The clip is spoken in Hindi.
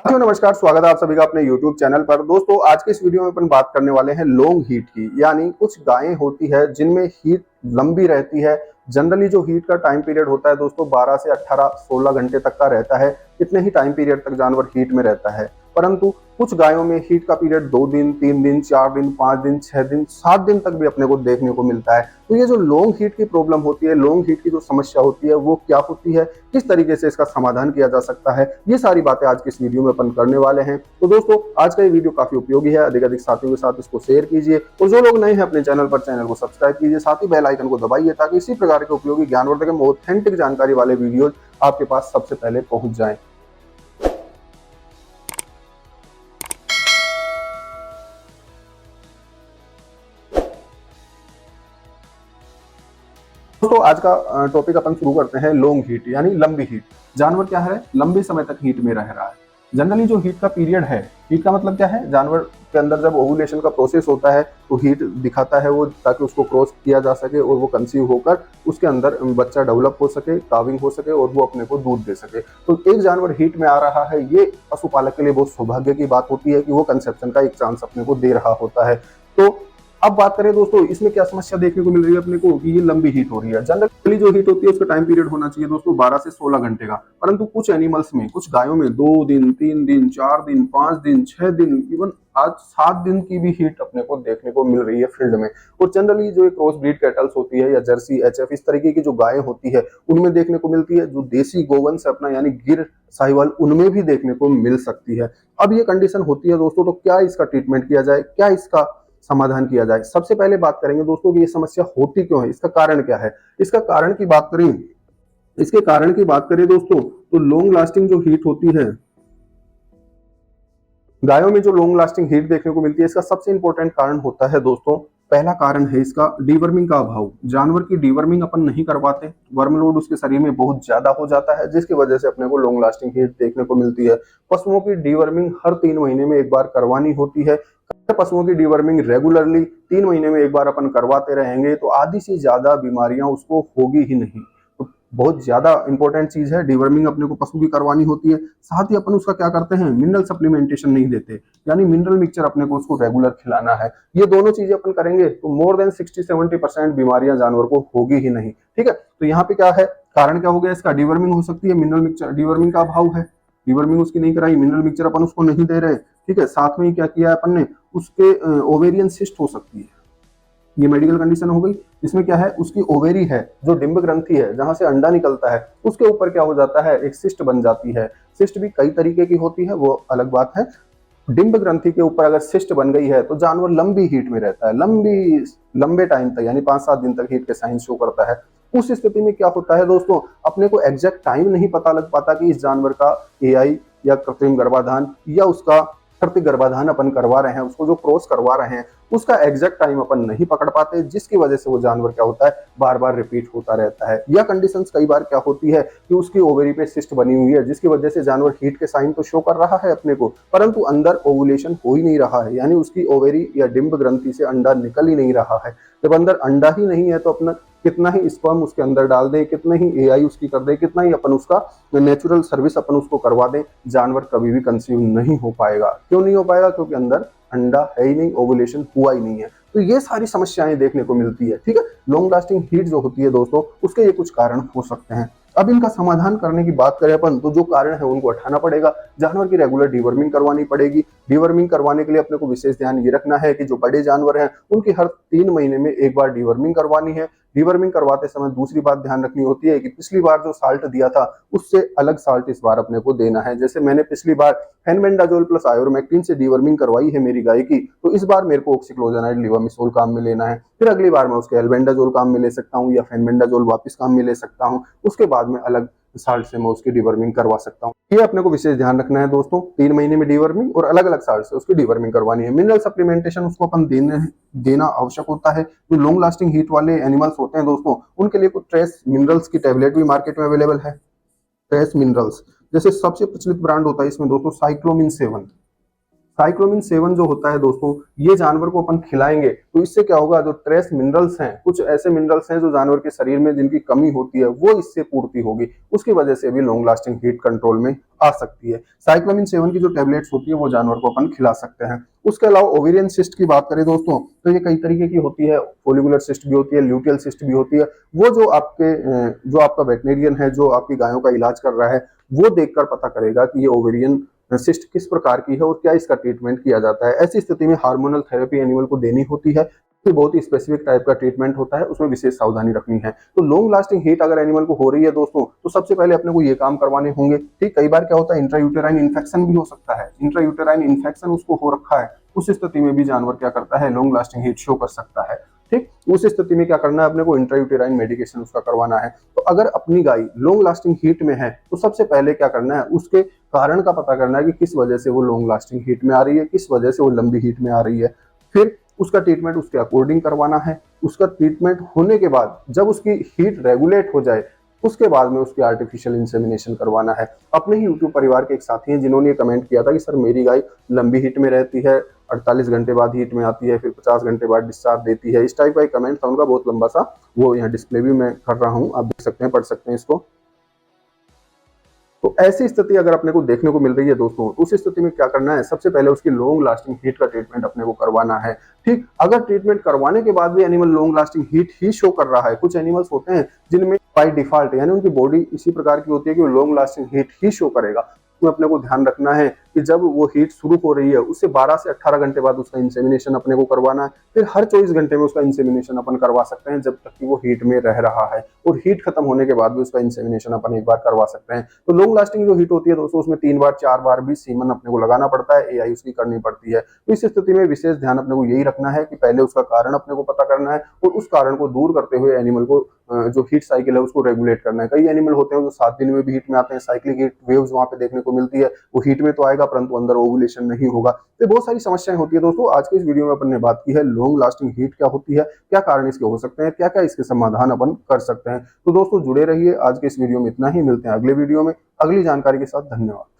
साथियों नमस्कार, स्वागत है आप सभी का अपने YouTube चैनल पर। दोस्तों आज के इस वीडियो में अपन बात करने वाले हैं लॉन्ग हीट की, यानी कुछ गायें होती है जिनमें हीट लंबी रहती है। जनरली जो हीट का टाइम पीरियड होता है दोस्तों 12 से 18 16 घंटे तक का रहता है। इतने ही टाइम पीरियड तक जानवर हीट में रहता है, परंतु कुछ गायों में हीट का पीरियड 2 दिन, 3 दिन, 4 दिन, 5 दिन, 6 दिन, 7 दिन तक भी अपने को देखने को मिलता है। तो ये जो लॉन्ग हीट की प्रॉब्लम होती है, लॉन्ग हीट की जो समस्या होती है वो क्या होती है, किस तरीके से इसका समाधान किया जा सकता है, ये सारी बातें आज की इस वीडियो में अपन करने वाले हैं। तो दोस्तों आज का ये वीडियो काफी उपयोगी है, अधिक साथियों के साथ इसको शेयर कीजिए और जो लोग नए हैं अपने चैनल पर चैनल को सब्सक्राइब कीजिए, साथ ही बेल आइकन को दबाइए ताकि इसी प्रकार के उपयोगी ज्ञानवर्धक एवं ऑथेंटिक जानकारी वाले वीडियोज आपके पास सबसे पहले पहुंच जाएं। दोस्तों आज का टॉपिक अपन शुरू करते हैं लॉन्ग हीट यानी लंबी हीट। जानवर क्या है, लंबे समय तक हीट में रह रहा है। जनरली जो हीट का पीरियड है, हीट का मतलब क्या है, जानवर के अंदर जब ओवुलेशन का प्रोसेस होता है तो हीट दिखाता है वो, ताकि उसको क्रॉस किया जा सके और वो कंसीव होकर उसके अंदर बच्चा डेवलप हो सके, काविंग हो सके और वो अपने को दूध दे सके। तो एक जानवर हीट में आ रहा है, ये पशुपालक के लिए बहुत सौभाग्य की बात होती है कि वो कंसेप्शन का एक चांस अपने को दे रहा होता है। तो अब बात करें दोस्तों इसमें क्या समस्या देखने को मिल रही है अपने को कि ये लंबी हीट हो रही है। जनरली जो हीट होती है उसका टाइम पीरियड होना चाहिए दोस्तों 12 से 16 घंटे का, परंतु कुछ एनिमल्स में, कुछ गायों में 2 दिन, 3 दिन, 4 दिन, 5 दिन, 6 दिन, इवन आज 7 दिन की भी हीट अपने को देखने को मिल रही है फील्ड में। और जनरली जो क्रॉस ब्रीड कैटल्स होती है या जर्सी, एचएफ, इस तरीके की जो गायें होती है उनमें देखने को मिलती है। जो देसी गोवंश अपना यानी गिर, साहिवाल, उनमें भी देखने को मिल सकती है। अब ये कंडीशन होती है दोस्तों, तो क्या इसका ट्रीटमेंट किया जाए, क्या इसका समाधान किया जाए। सबसे पहले बात करेंगे दोस्तों कि ये समस्या होती क्यों है, इसका कारण क्या है। इसका कारण की बात करें, इसके कारण की बात करें दोस्तों तो लॉन्ग लास्टिंग जो हीट होती है, गायों में जो लॉन्ग लास्टिंग हीट देखने को मिलती है, इसका सबसे इंपॉर्टेंट कारण होता है दोस्तों, पहला कारण है इसका डीवर्मिंग का अभाव। जानवर की डीवर्मिंग अपन नहीं करवाते, वर्म लोड उसके शरीर में बहुत ज्यादा हो जाता है, जिसकी वजह से अपने को लॉन्ग लास्टिंग हीट देखने को मिलती है। पशुओं की डीवर्मिंग हर 3 महीने में एक बार करवानी होती है। पशुओं की डीवर्मिंग रेगुलरली 3 महीने में एक बार अपन करवाते रहेंगे तो आधी से ज्यादा बीमारियां उसको होगी ही नहीं। तो बहुत ज्यादा इंपॉर्टेंट चीज है, डीवर्मिंग अपने को पशु की करवानी होती है। साथ ही अपन उसका क्या करते हैं, मिनरल सप्लीमेंटेशन नहीं देते, यानी मिनरल मिक्सचर अपने को उसको रेगुलर खिलाना है। ये दोनों चीजें अपन करेंगे तो मोर देन 60-70% बीमारियां जानवर को होगी ही नहीं। ठीक है, तो यहाँ पे क्या है, कारण क्या हो गया इसका, डीवर्मिंग हो सकती है, मिनरल मिक्सचर, डीवर्मिंग का अभाव है, डीवर्मिंग उसकी नहीं कराई, मिनरल मिक्सचर अपन उसको नहीं दे रहे। ठीक है, साथ में ही क्या किया है अपन ने, उसके ओवेरियन सिस्ट हो सकती है, ये मेडिकल कंडीशन हो गई। इसमें क्या है, उसकी ओवेरी है, जो डिंब ग्रंथि है जहां से अंडा निकलता है, उसके ऊपर क्या हो जाता है, एक सिस्ट बन जाती है। सिस्ट भी कई तरीके की होती है, वो अलग बात है। डिंब ग्रंथि के ऊपर अगर सिस्ट बन गई है तो जानवर लंबी हीट में रहता है, लंबे टाइम तक, यानी 5-7 दिन तक हीट के साइन शो करता है। उस स्थिति में क्या होता है दोस्तों, अपने को एग्जैक्ट टाइम नहीं पता लग पाता कि इस जानवर का एआई या कृत्रिम गर्भाधान या उसका कृत्रिम गर्भाधान अपन करवा रहे हैं, उसको जो क्रॉस करवा रहे हैं उसका एग्जैक्ट टाइम अपन नहीं पकड़ पाते, जिसकी वजह से वो जानवर क्या होता है, बार बार रिपीट होता रहता है। या कंडीशंस कई बार क्या होती है कि उसकी ओवेरी पे सिस्ट बनी हुई है, जिसकी वजह से जानवर हीट के साइन तो शो कर रहा है अपने को, परंतु अंदर ओवुलेशन हो ही नहीं रहा है, यानी उसकी ओवेरी या डिंब ग्रंथि से अंडा निकल ही नहीं रहा है। जब अंदर अंडा ही नहीं है तो अपना कितना ही स्पर्म उसके अंदर डाल दें, कितना ही एआई उसकी कर दें, कितना ही अपन उसका नेचुरल सर्विस अपन उसको करवा दें, जानवर कभी भी कंसीव नहीं हो पाएगा। क्यों नहीं हो पाएगा, क्योंकि अंदर अंडा है ही नहीं, ओवुलेशन हुआ ही नहीं है। तो ये सारी समस्याएं देखने को मिलती है। ठीक है, लॉन्ग लास्टिंग हीट जो होती है दोस्तों, उसके ये कुछ कारण हो सकते हैं। अब इनका समाधान करने की बात करें अपन तो जो कारण है उनको हटाना पड़ेगा। जानवर की रेगुलर डीवर्मिंग करवानी पड़ेगी। डीवर्मिंग करवाने के लिए अपने को विशेष ध्यान ये रखना है कि जो बड़े जानवर हैं उनकी हर 3 महीने में एक बार डीवर्मिंग करवानी है। डीवर्मिंग करवाते समय दूसरी बात ध्यान रखनी होती है कि पिछली बार जो साल्ट दिया था उससे अलग साल्ट इस बार अपने को देना है। जैसे मैंने पिछली बार फेनबेंडाजोल प्लस आयोरमेक्टिन से डीवर्मिंग करवाई है मेरी गाय की, तो इस बार मेरे को ऑक्सीक्लोजनाइड लिवामिसोल काम में लेना है। फिर अगली बार मैं उसके एल्बेंडाजोल काम में ले सकता हूँ या फेनबेंडाजोल वापस काम में ले सकता हूँ। उसके बाद में अलग साल्ट से मैं उसकी डीवर्मिंग करवा सकता हूँ। ये अपने को विशेष ध्यान रखना है दोस्तों, 3 महीने में डीवर्मिंग और अलग अलग साल्ट से उसकी डीवर्मिंग करवानी है। मिनरल सप्लीमेंटेशन उसको अपन देना आवश्यक होता है। जो लॉन्ग लास्टिंग हीट वाले एनिमल्स होते हैं दोस्तों, उनके लिए कुछ ट्रेस मिनरल्स की टेबलेट भी मार्केट में अवेलेबल है। ट्रेस मिनरल्स जैसे सबसे प्रचलित ब्रांड होता है इसमें दोस्तों साइक्लोमिन 7। साइक्लोमिन सेवन जो होता है दोस्तों, ये जानवर को अपन खिलाएंगे तो इससे क्या होगा, जो ट्रेस मिनरल्स हैं, कुछ ऐसे मिनरल्स हैं जो जानवर के शरीर में जिनकी कमी होती है वो इससे पूर्ति होगी, उसकी वजह से भी लॉन्ग लास्टिंग हीट कंट्रोल में आ सकती है। साइक्लोमिन सेवन की जो टेबलेट्स होती है वो जानवर को अपन खिला सकते हैं। उसके अलावा ओवेरियन सिस्ट की बात करें दोस्तों, तो ये कई तरीके की होती है, फोलिकुलर सिस्ट भी होती है, ल्यूटियल सिस्ट भी होती है। वो जो आपका वेटनेरियन है, जो आपकी गायों का इलाज कर रहा है, वो देखकर पता करेगा कि ये ओवेरियन सिस्ट किस प्रकार की है और क्या इसका ट्रीटमेंट किया जाता है। ऐसी स्थिति में हार्मोनल थेरेपी एनिमल को देनी होती है, तो बहुत ही स्पेसिफिक टाइप का ट्रीटमेंट होता है, उसमें विशेष सावधानी रखनी है। तो लॉन्ग लास्टिंग हीट अगर एनिमल को हो रही है दोस्तों, तो सबसे पहले अपने को ये काम करवाने होंगे। ठीक, कई बार क्या होता है, इंट्रायूटेराइन इन्फेक्शन भी हो सकता है, इंट्रायूटेराइन इन्फेक्शन उसको हो रखा है, उस स्थिति में भी जानवर क्या करता है, लॉन्ग लास्टिंग हीट शो कर सकता है। ठीक, उस स्थिति में क्या करना है, अपने को इंट्रायूटेराइन मेडिकेशन उसका करवाना है। तो अगर अपनी गाय लॉन्ग लास्टिंग हीट में है तो सबसे पहले क्या करना है, उसके कारण का पता करना है कि किस वजह से वो लॉन्ग लास्टिंग हीट में आ रही है, किस वजह से वो लंबी हीट में आ रही है। फिर उसका ट्रीटमेंट उसके अकॉर्डिंग करवाना है। उसका ट्रीटमेंट होने के बाद जब उसकी हीट रेगुलेट हो जाए, उसके बाद में उसकी आर्टिफिशियल इंसेमिनेशन करवाना है। अपने ही यूट्यूब परिवार के एक साथी हैं जिन्होंने कमेंट किया था कि सर मेरी गाय लंबी हीट में रहती है, 48 घंटे बाद हीट में आती है, फिर 50 घंटे बाद डिस्चार्ज देती है। इस टाइप का एक कमेंट था उनका, बहुत लंबा सा, वो यहाँ डिस्प्ले भी मैं कर रहा हूँ, आप देख सकते हैं, पढ़ सकते हैं इसको। तो ऐसी स्थिति अगर अपने को देखने को मिल रही है दोस्तों, तो उस स्थिति में क्या करना है, सबसे पहले उसकी लॉन्ग लास्टिंग हीट का ट्रीटमेंट अपने को करवाना है। ठीक, अगर ट्रीटमेंट करवाने के बाद भी एनिमल लॉन्ग लास्टिंग हीट ही शो कर रहा है, कुछ एनिमल्स होते हैं जिनमें बाय डिफॉल्ट यानी उनकी बॉडी इसी प्रकार की होती है कि वो लॉन्ग लास्टिंग हीट ही शो करेगा, तो अपने को ध्यान रखना है कि जब वो हीट शुरू हो रही है उससे 12 से 18 घंटे बाद उसका इंसेमिनेशन अपने को करवाना है। फिर हर 24 घंटे में उसका इंसेमिनेशन अपन करवा सकते हैं, जब तक कि वो हीट में रह रहा है, और हीट खत्म होने के बाद भी उसका इंसेमिनेशन अपन एक बार करवा सकते हैं। तो लॉन्ग लास्टिंग जो हीट होती है दोस्तों, उसमें 3 बार 4 बार भी सीमन अपने को लगाना पड़ता है, एआई उसकी करनी पड़ती है। तो इस स्थिति में विशेष ध्यान अपने को यही रखना है कि पहले उसका कारण अपने को पता करना है और उस कारण को दूर करते हुए एनिमल को जो हीट साइकिल है उसको रेगुलेट करना है। कई एनिमल होते हैं जो 7 दिन में भी हीट में आते हैं, साइक्लिक हीट वेव्स वहां पे देखने को मिलती है, वो हीट में तो आएगा परंतु अंदर ओवुलेशन नहीं होगा। तो बहुत सारी समस्याएं होती है दोस्तों। आज के इस वीडियो में अपन ने बात की है लॉन्ग लास्टिंग हीट क्या होती है, क्या कारण इसके हो सकते हैं, क्या क्या इसके समाधान अपन कर सकते हैं। तो दोस्तों जुड़े रहिए, आज के इस वीडियो में इतना ही, मिलते हैं अगले वीडियो में अगली जानकारी के साथ। धन्यवाद।